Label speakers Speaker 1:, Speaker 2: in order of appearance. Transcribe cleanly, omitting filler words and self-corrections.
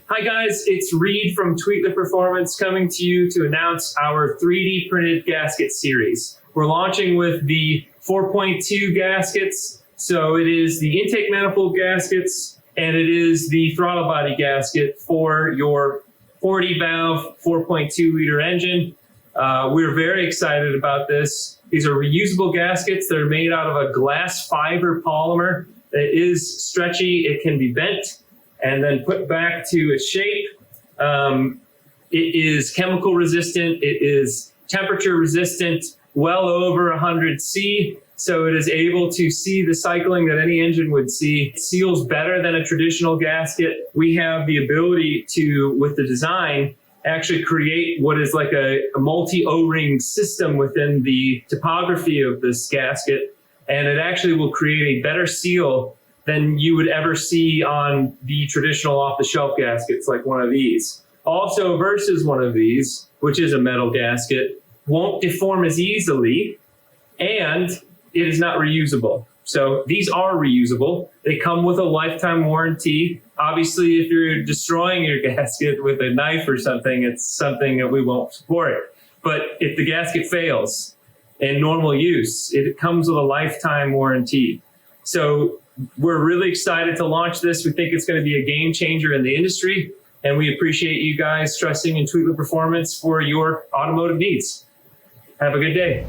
Speaker 1: Hi guys, it's Reid from Tweetler Performance coming to you to announce our 3D printed gasket series. We're launching with the 4.2 gaskets. So it is the intake manifold gaskets and it is the throttle body gasket for your 40 valve 4.2 liter engine. We're very excited about this. These are reusable gaskets that are made out of a glass fiber polymer that is stretchy. It can be bent and then put back to its shape. It is chemical resistant, it is temperature resistant, well over 100 C, so it is able to see the cycling that any engine would see. It seals better than a traditional gasket. We have the ability to, with the design, actually create what is like a multi O-ring system within the topography of this gasket, and it actually will create a better seal than you would ever see on the traditional off-the-shelf gaskets like one of these. Also, versus one of these, which is a metal gasket, won't deform as easily, and it is not reusable. So these are reusable. They come with a lifetime warranty. Obviously, if you're destroying your gasket with a knife or something, it's something that we won't support. But if the gasket fails in normal use, it comes with a lifetime warranty. So we're really excited to launch this. We think it's going to be a game changer in the industry, and we appreciate you guys trusting in Tweetler Performance for your automotive needs. Have a good day.